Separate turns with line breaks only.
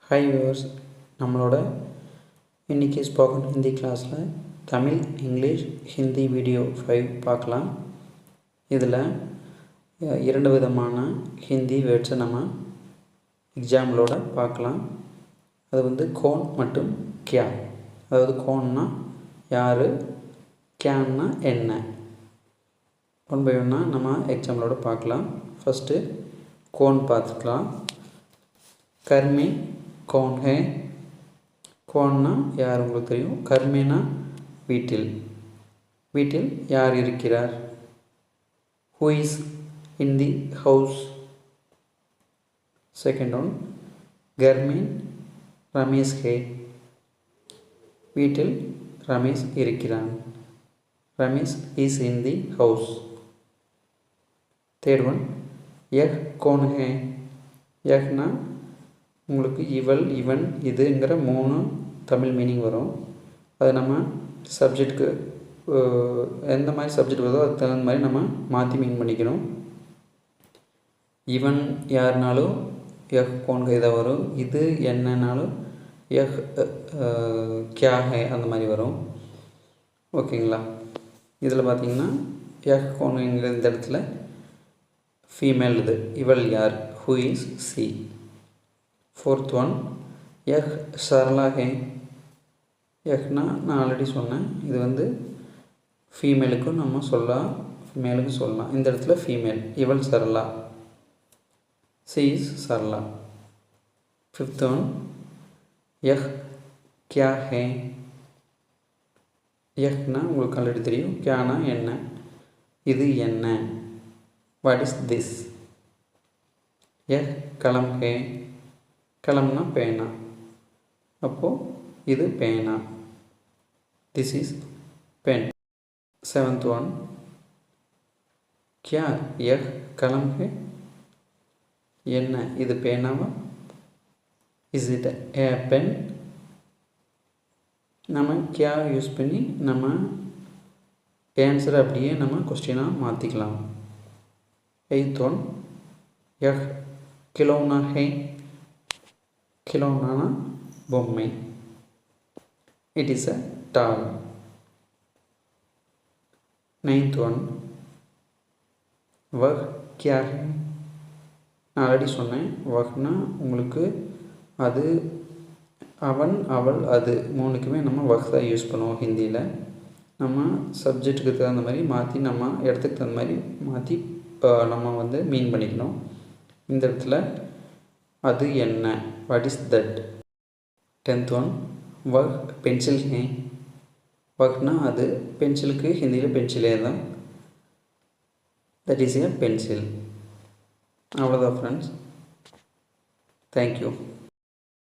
Hi viewers, நம்மளோட இன்றைக்கி spoken Hindi கிளாஸில் தமிழ், இங்கிலீஷ், ஹிந்தி வீடியோ 5 பார்க்கலாம். இதில் 2 விதமான ஹிந்தி வேர்ட்ஸை நம்ம எக்ஸாம்பிளோட பார்க்கலாம். அது கோன் மற்றும் கியா. அதாவது கோன்னா யார், கியான்னா என்ன. ஒன் பை ஒன்னாக நம்ம எக்ஸாம்பிளோட பார்க்கலாம். ஃபஸ்ட்டு கோன் பார்த்துக்கலாம். கர்மி कौन है. கோன்னா யார் உங்களுக்கு தெரியும். கர்மேனா வீட்டில், வீட்டில் யார் இருக்கிறார். who is in the house. second one, घर में रमेश है. வீட்டில் ரமேஷ் இருக்கிறான். Ramesh is in the house. third one, यह कौन है. यहना உங்களுக்கு இவள், இவன், இதுங்கிற 3 தமிழ் மீனிங் வரும். அது நம்ம சப்ஜெக்டுக்கு எந்த மாதிரி சப்ஜெக்ட் வருதோ அதுக்கு தகுந்த மாதிரி நம்ம மாற்றி மீன் பண்ணிக்கணும். இவன் யாருனாலும் யஹ் கோன் இதை வரும். இது என்னன்னாலும் யஹ் கியா ஹே அந்த மாதிரி வரும். ஓகேங்களா. இதில் பார்த்திங்கன்னா யஹ் கோனுங்கிற இந்த இடத்துல ஃபீமேல். இது இவள் யார், who is C. Fourth one, यह सरला है. यहना நான் ஆல்ரெடி சொன்னேன். இது ஃபீமேலுக்கும் நம்ம சொல்லலாம், மேலுக்கும் சொல்லலாம். இந்த இடத்துல ஃபீமேல், இவள் Sarala, she is Sarala. Fifth one, யஹ் கியா ஹே. யஹ்னா உங்களுக்கு ஆல்ரெடி தெரியும். கியானா என்ன, இது என்ன, வாட் இஸ் திஸ். யஹ் கலம் ஹே. கலம்னா பேனா, அப்போது இது பேனா, this is pen. Seventh one, கியா யஹ் கலம் ஹே. என்ன, இது பேனாவா. Is it a pen. நம்ம கியா யூஸ் பண்ணி நம்ம ஆன்சரை அப்படியே நம்ம கொஸ்டினாக மாற்றிக்கலாம். எய்த் ஒன், யஹ் கிலோனா ஹே. खिलौना பொம்மை, it is a doll. Ninth one, வஹ் கியா ஹே. நான் ஆல்ரெடி சொன்னேன். வஹ்னா உங்களுக்கு அது, அவன், அவள், அது 3க்குமே நம்ம வஹ் தான் யூஸ் பண்ணுவோம் ஹிந்தியில். நம்ம சப்ஜெக்ட்டுக்கு தகுந்த மாதிரி மாற்றி, நம்ம இடத்துக்கு தகுந்த மாதிரி மாற்றி நம்ம மீன் பண்ணிக்கணும். இந்த இடத்துல அது என்ன, what is that. 10th one, வஹ் பென்சில் ஹே. வஹ்னா அது, பென்சிலுக்கு ஹிந்தியில் பென்சிலே தான், தட் இஸ் ஏ பென்சில். அவ்வளோதான் ஃப்ரெண்ட்ஸ். தேங்க்யூ.